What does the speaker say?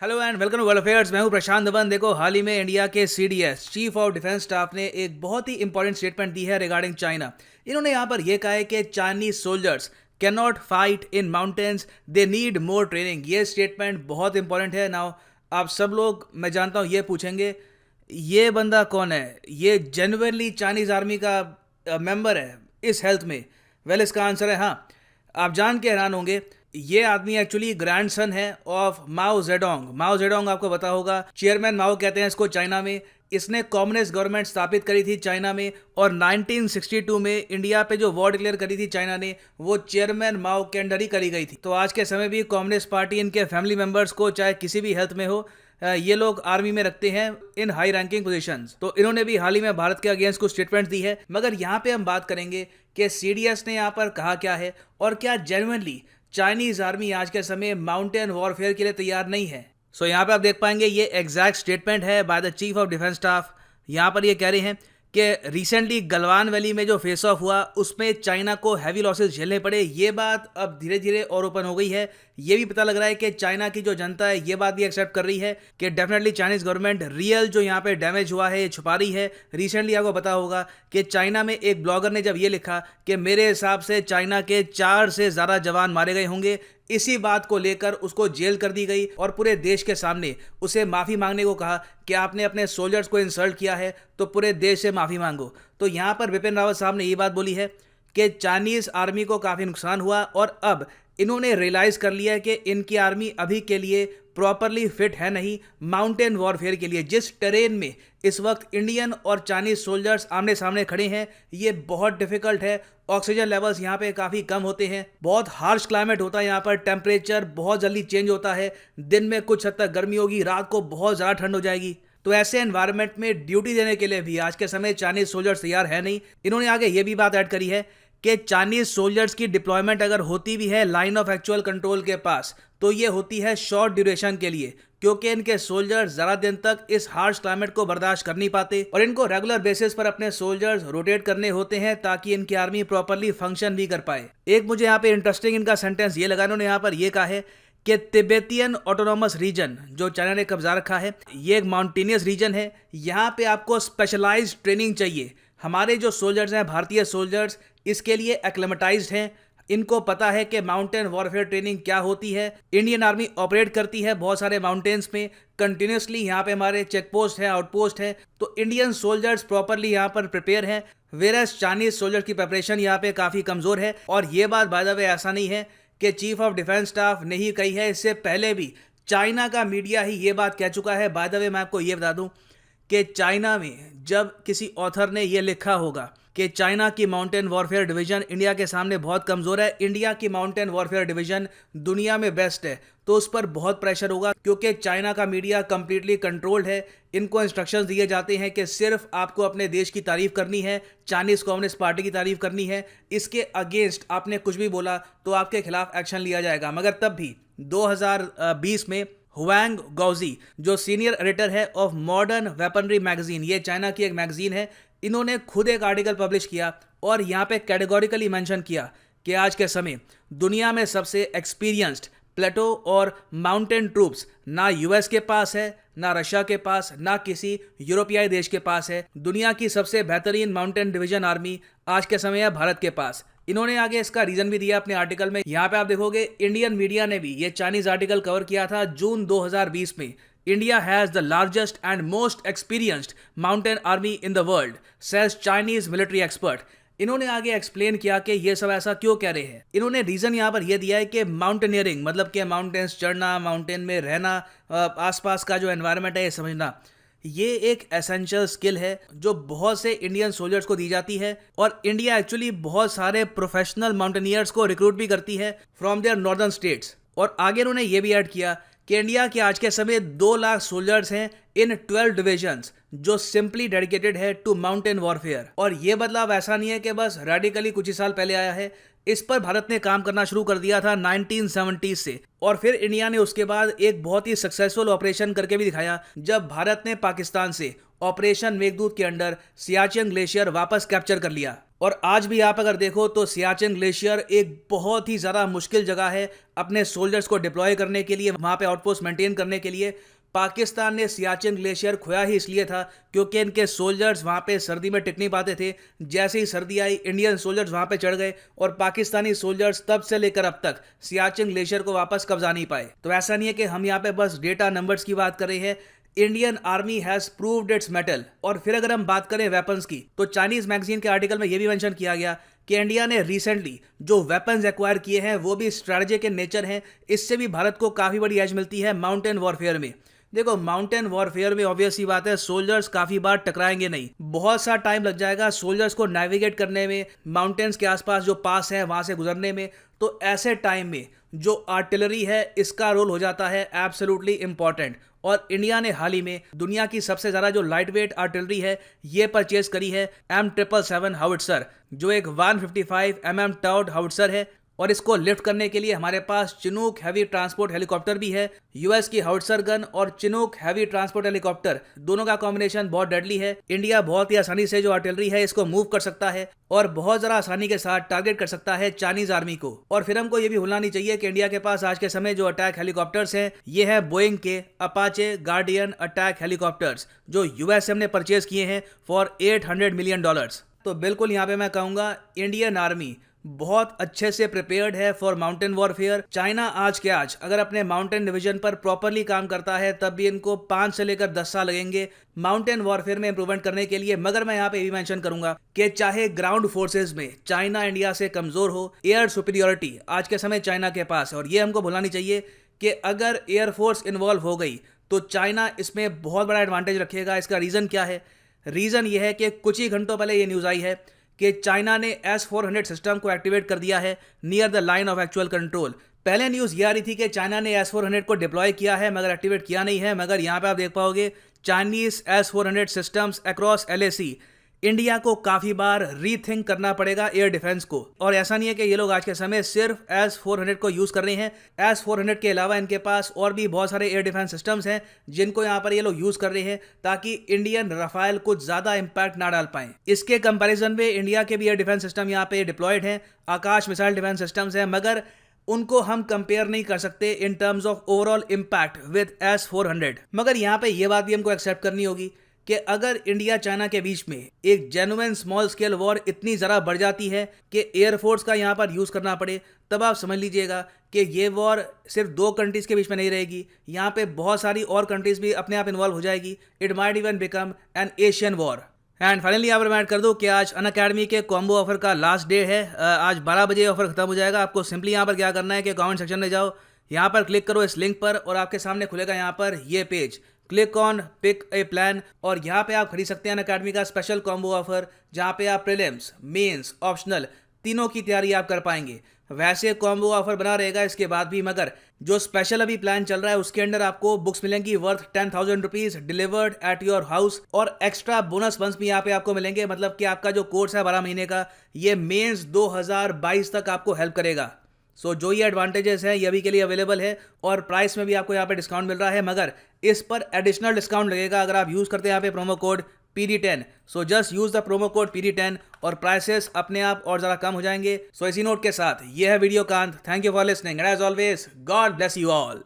Hello and welcome to world affairs. मैं हूं प्रशांत धवन। देखो, हाल ही में इंडिया के CDS chief of defence staff ने एक बहुत ही इंपॉर्टेंट स्टेटमेंट दी है रिगार्डिंग चाइना। इन्होंने यहां पर यह कहा है कि Chinese soldiers can not fight in mountains, they need more training. ये स्टेटमेंट बहुत इंपॉर्टेंट है। नाउ आप सब लोग, मैं जानता हूं, ये पूछेंगे ये बंदा कौन है, ये जेन्युइनली चाइनीज आर्मी का मेंबर है इस हेल्थ में। वेल, इसका आंसर है हाँ। आप जान के हैरान होंगे, ये आदमी एक्चुअली ग्रैंडसन है of Mao Zedong. Mao Zedong आपको पता होगा, चेयरमैन माओ कहते हैं इसको चाइना में। इसने कम्युनिस्ट गवर्नमेंट स्थापित करी थी चाइना में, और 1962 में इंडिया पे जो वॉर डिक्लेयर करी थी चाइना ने, वो चेयरमैन माओ के अंडर ही करी गई थी। तो आज के समय भी कम्युनिस्ट पार्टी इनके फैमिली मेंबर्स को, चाहे किसी भी हेल्थ में हो, ये लोग आर्मी में रखते हैं इन हाई रैंकिंग पोजीशंस। तो इन्होंने भी हाल ही में भारत के अगेंस्ट कुछ स्टेटमेंट दी है। मगर यहाँ पे हम बात करेंगे कि सीडीएस ने यहाँ पर कहा क्या है, और क्या जेन्युइनली चाइनीज आर्मी आज के समय माउंटेन वॉरफेयर के लिए तैयार नहीं है। सो यहाँ पे आप देख पाएंगे ये एग्जैक्ट स्टेटमेंट है by the chief of defence staff. यहाँ पर ये कह रहे हैं कि रिसेंटली गलवान वैली में जो फेस ऑफ हुआ उसमें चाइना को हैवी लॉसेस झेलने पड़े। ये बात अब धीरे धीरे और ओपन हो गई है। ये भी पता लग रहा है कि चाइना की जो जनता है ये बात भी एक्सेप्ट कर रही है कि डेफिनेटली चाइनीज गवर्नमेंट रियल जो यहाँ पे डैमेज हुआ है ये छुपा रही है। रिसेंटली आपको पता होगा कि चाइना में एक ब्लॉगर ने जब ये लिखा कि मेरे हिसाब से चाइना के 4 से ज़्यादा जवान मारे गए होंगे, इसी बात को लेकर उसको जेल कर दी गई और पूरे देश के सामने उसे माफ़ी मांगने को कहा कि आपने अपने सोल्जर्स को इंसल्ट किया है तो पूरे देश से माफ़ी मांगो। तो यहाँ पर बिपिन रावत साहब ने ये बात बोली है कि चाइनीज़ आर्मी को काफ़ी नुकसान हुआ, और अब इन्होंने रियलाइज़ कर लिया है कि इनकी आर्मी अभी के लिए प्रॉपरली फिट है नहीं माउंटेन वॉरफेयर के लिए। जिस टेरेन में इस वक्त इंडियन और चाइनीज सोल्जर्स आमने सामने खड़े हैं, ये बहुत डिफिकल्ट है। ऑक्सीजन लेवल्स यहाँ पे काफ़ी कम होते हैं, बहुत हार्श क्लाइमेट होता है यहाँ पर, टेम्परेचर बहुत जल्दी चेंज होता है। दिन में कुछ हद तक गर्मी होगी, रात को बहुत ज़्यादा ठंड हो जाएगी। तो ऐसे एनवायरनमेंट में ड्यूटी देने के लिए भी आज के समय चाइनीज सोल्जर्स तैयार है नहीं। इन्होंने आगे ये भी बात ऐड करी है कि चाइनीज सोल्जर्स की डिप्लॉयमेंट अगर होती भी है लाइन ऑफ एक्चुअल कंट्रोल के पास, तो ये होती है शॉर्ट ड्यूरेशन के लिए, क्योंकि इनके सोल्जर्स ज़्यादा दिन तक इस हार्श क्लाइमेट को बर्दाश्त कर नहीं पाते, और इनको रेगुलर बेसिस पर अपने सोल्जर्स रोटेट करने होते हैं ताकि इनकी आर्मी प्रॉपरली फंक्शन भी कर पाए। एक मुझे यहाँ पे इंटरेस्टिंग इनका सेंटेंस ये लगा, इन्होंने यहाँ पर ये कहा है कि तिब्बतियन ऑटोनॉमस रीजन जो चाइना ने कब्जा रखा है, ये एक माउंटेनियस रीजन है। यहाँ पे आपको स्पेशलाइज्ड ट्रेनिंग चाहिए। हमारे जो सोल्जर्स हैं, भारतीय सोल्जर्स, इसके लिए एक्लेमेटाइज्ड हैं। इनको पता है कि माउंटेन वॉरफेयर ट्रेनिंग क्या होती है। इंडियन आर्मी ऑपरेट करती है बहुत सारे माउंटेन्स में कंटिन्यूसली। यहाँ पे हमारे चेक पोस्ट है, आउटपोस्ट है, तो इंडियन सोल्जर्स प्रॉपरली यहाँ पर प्रिपेयर हैं। वेरस चाइनीज सोल्जर की प्रिपरेशन यहाँ पे काफ़ी कमज़ोर है। और ये बात बाय द वे ऐसा नहीं है कि चीफ ऑफ डिफेंस स्टाफ ने ही कही है, इससे पहले भी चाइना का मीडिया ही ये बात कह चुका है। बाय द वे मैं आपको ये बता दूं कि चाइना में जब किसी ऑथर ने ये लिखा होगा कि चाइना की माउंटेन वॉरफेयर डिवीजन इंडिया के सामने बहुत कमज़ोर है, इंडिया की माउंटेन वॉरफेयर डिवीजन दुनिया में बेस्ट है, तो उस पर बहुत प्रेशर होगा, क्योंकि चाइना का मीडिया कंप्लीटली कंट्रोल्ड है। इनको इंस्ट्रक्शंस दिए जाते हैं कि सिर्फ आपको अपने देश की तारीफ करनी है, चाइनीज़ कम्युनिस्ट पार्टी की तारीफ करनी है। इसके अगेंस्ट आपने कुछ भी बोला तो आपके खिलाफ एक्शन लिया जाएगा। मगर तब भी 2020 में हुआंग गाओजी, जो सीनियर एडिटर है ऑफ मॉडर्न वेपनरी मैगजीन, ये चाइना की एक मैगजीन है, इन्होंने खुद एक आर्टिकल पब्लिश किया और यहाँ पे कैटेगोरिकली मेंशन किया कि आज के समय दुनिया में सबसे एक्सपीरियंस्ड प्लेटो और माउंटेन ट्रूप्स ना यूएस के पास है, ना रशिया के पास, ना किसी यूरोपियाई देश के पास है। दुनिया की सबसे बेहतरीन माउंटेन डिवीजन आर्मी आज के समय है भारत के पास। इन्होंने आगे इसका रीजन भी दिया अपने आर्टिकल में। यहाँ पे आप देखोगे इंडियन मीडिया ने भी ये चाइनीज आर्टिकल कवर किया था जून 2020 में। India has the largest and most experienced mountain army in the world, says Chinese military expert. इन्होंने आगे एक्सप्लेन किया कि ये सब ऐसा क्यों कह रहे हैं। इन्होंने रीजन यहाँ पर यह दिया है कि माउंटेनियरिंग मतलब कि माउंटेन्स चढ़ना, माउंटेन में रहना, आसपास का जो एनवायरनमेंट है ये समझना, ये एक एसेंशियल स्किल है जो बहुत से इंडियन सोल्जर्स को दी जाती है। और इंडिया एक्चुअली बहुत सारे प्रोफेशनल माउंटेनियर्स को रिक्रूट भी करती है फ्रॉम देयर नॉर्दर्न स्टेट्स। और आगे उन्होंने ये भी ऐड किया कि इंडिया के आज के समय 2 लाख सोल्जर्स हैं इन 12 डिविजन्स जो सिंपली डेडिकेटेड है टू माउंटेन वॉरफेयर। और ये बदलाव ऐसा नहीं है कि बस रेडिकली कुछ ही साल पहले आया है, इस पर भारत ने काम करना शुरू कर दिया था 1970 से। और फिर इंडिया ने उसके बाद एक बहुत ही सक्सेसफुल ऑपरेशन करके भी दिखाया, जब भारत ने पाकिस्तान से ऑपरेशन मेघदूत के अंडर सियाचिन ग्लेशियर वापस कैप्चर कर लिया। और आज भी आप अगर देखो तो सियाचिन ग्लेशियर एक बहुत ही ज़्यादा मुश्किल जगह है अपने सोल्जर्स को डिप्लॉय करने के लिए, वहाँ पे आउटपोस्ट मेंटेन करने के लिए। पाकिस्तान ने सियाचिन ग्लेशियर खोया ही इसलिए था क्योंकि इनके सोल्जर्स वहाँ पे सर्दी में टिक नहीं पाते थे। जैसे ही सर्दी आई, इंडियन सोल्जर्स वहाँ पे चढ़ गए और पाकिस्तानी सोल्जर्स तब से लेकर अब तक सियाचिन ग्लेशियर को वापस कब्जा नहीं पाए। तो ऐसा नहीं है कि हम यहाँ पे बस डेटा नंबर्स की बात कर रहे हैं। Indian army has proved it's metal. और फिर अगर हम बात करें वेपन्स की, तो चाइनीज मैगजीन के आर्टिकल में यह भी मेंशन किया गया कि इंडिया ने रिसेंटली जो वेपन्स एक्वायर किए हैं वो भी स्ट्रैटेजिक इन नेचर हैं। इससे भी भारत को काफी बड़ी एज मिलती है माउंटेन वॉरफेयर में। देखो, माउंटेन वॉरफेयर में ऑब्वियस सी बात है सोल्जर्स काफी बार टकराएंगे नहीं, बहुत सा टाइम लग जाएगा सोल्जर्स को नेविगेट करने में, माउंटेन्स के आसपास जो पास है वहां से गुजरने में। तो ऐसे टाइम में जो आर्टिलरी है इसका रोल हो जाता है एब्सोल्युटली इंपॉर्टेंट। और इंडिया ने हाल ही में दुनिया की सबसे ज्यादा जो लाइट वेट आर्टिलरी है ये परचेज करी है M777 हाउइट्जर, जो एक 155 mm टाउड हाउइट्जर है। और इसको लिफ्ट करने के लिए हमारे पास चिनूक हैवी ट्रांसपोर्ट हेलीकॉप्टर भी है। यूएस की हाउइट्जर गन और चिनूक हैवी ट्रांसपोर्ट हेलीकॉप्टर दोनों का कॉम्बिनेशन बहुत डेडली है। इंडिया बहुत ही आसानी से जो आर्टिलरी है इसको मूव कर सकता है और बहुत ज़्यादा आसानी के साथ टारगेट कर सकता है चाइनीज आर्मी को। और फिर हमको ये भी भूलना नहीं चाहिए कि इंडिया के पास आज के समय जो अटैक हेलीकॉप्टर्स हैं ये है बोइंग के अपाचे गार्डियन अटैक हेलीकॉप्टर्स, जो यूएस से हमने परचेज किए हैं फॉर $800 मिलियन। तो बिल्कुल यहाँ पे मैं कहूँगा इंडियन आर्मी बहुत अच्छे से प्रिपेयर्ड है फॉर माउंटेन वॉरफेयर। चाइना आज के आज अगर अपने माउंटेन डिवीजन पर प्रॉपरली काम करता है तब भी इनको 5 से लेकर 10 साल लगेंगे माउंटेन वॉरफेयर में इंप्रूवमेंट करने के लिए। मगर मैं यहाँ पे भी मेंशन करूंगा कि चाहे ग्राउंड फोर्सेस में चाइना इंडिया से कमजोर हो, एयर सुपीरियोरिटी आज के समय चाइना के पास है। और ये हमको भूलना नहीं चाहिए कि अगर एयरफोर्स इन्वॉल्व हो गई तो चाइना इसमें बहुत बड़ा एडवांटेज रखेगा। इसका रीजन क्या है? रीजन ये है कि कुछ ही घंटों पहले ये न्यूज आई है कि चाइना ने S-400 सिस्टम को एक्टिवेट कर दिया है near the line of actual control. पहले न्यूज ये आ रही थी कि चाइना ने S-400 को डिप्लॉय किया है मगर एक्टिवेट किया नहीं है। मगर यहाँ पे आप देख पाओगे Chinese S-400 systems across LAC India को काफी बार रीथिंक करना पड़ेगा एयर डिफेंस को। और ऐसा नहीं है कि ये लोग आज के समय सिर्फ S-400 को यूज कर रहे हैं। S-400 के अलावा इनके पास और भी बहुत सारे एयर डिफेंस सिस्टम्स हैं जिनको यहाँ पर ये लोग यूज कर रहे हैं ताकि इंडियन रफाल कुछ ज्यादा इंपैक्ट ना डाल पाए। इसके कंपैरिजन में इंडिया के भी एयर डिफेंस सिस्टम यहाँ पे डिप्लॉयड हैं, आकाश मिसाइल डिफेंस सिस्टम्स हैं, मगर उनको हम कंपेयर नहीं कर सकते in terms of overall impact with S-400। मगर यहाँ पे ये बात भी हमको एक्सेप्ट करनी होगी कि अगर इंडिया चाइना के बीच में एक जेन्युइन स्मॉल स्केल वॉर इतनी ज़रा बढ़ जाती है कि एयरफोर्स का यहाँ पर यूज़ करना पड़े, तब आप समझ लीजिएगा कि ये वॉर सिर्फ 2 कंट्रीज़ के बीच में नहीं रहेगी, यहाँ पे बहुत सारी और कंट्रीज़ भी अपने आप इन्वॉल्व हो जाएगी। It might even become an Asian war. And finally यहाँ पर मैं ऐड कर दूँ कि आज अनअकैडमी के कॉम्बो ऑफर का लास्ट डे है। आज 12 बजे ऑफर खत्म हो जाएगा। आपको सिंपली यहाँ पर क्या करना है कि कमेंट सेक्शन में जाओ, यहाँ पर क्लिक करो इस लिंक पर और आपके सामने खुलेगा यहाँ पर ये page, click on pick a plan और यहाँ पे आप खरीद सकते हैं अनअकैडमी का स्पेशल कॉम्बो ऑफर जहाँ पे आप प्रीलिम्स, मेंस, ऑप्शनल तीनों की तैयारी आप कर पाएंगे। वैसे कॉम्बो ऑफर बना रहेगा इसके बाद भी, मगर जो स्पेशल अभी प्लान चल रहा है उसके अंदर आपको बुक्स मिलेंगी worth 10,000 rupees delivered at your house और एक्स्ट्रा बोनस फंड्स भी यहाँ पे आपको मिलेंगे। मतलब कि आपका जो कोर्स है 12 महीने का ये मेंस 2022 तक आपको हेल्प करेगा। सो जो ये एडवांटेजेस हैं ये अभी के लिए अवेलेबल है और प्राइस में भी आपको यहाँ पे डिस्काउंट मिल रहा है, मगर इस पर एडिशनल डिस्काउंट लगेगा अगर आप यूज़ करते हैं यहाँ पे promo code PD10। So just use the promo code PD10 और प्राइसेस अपने आप और ज़्यादा कम हो जाएंगे। सो इसी नोट के साथ ये है वीडियो कांत। Thank you for listening and as always God bless you all.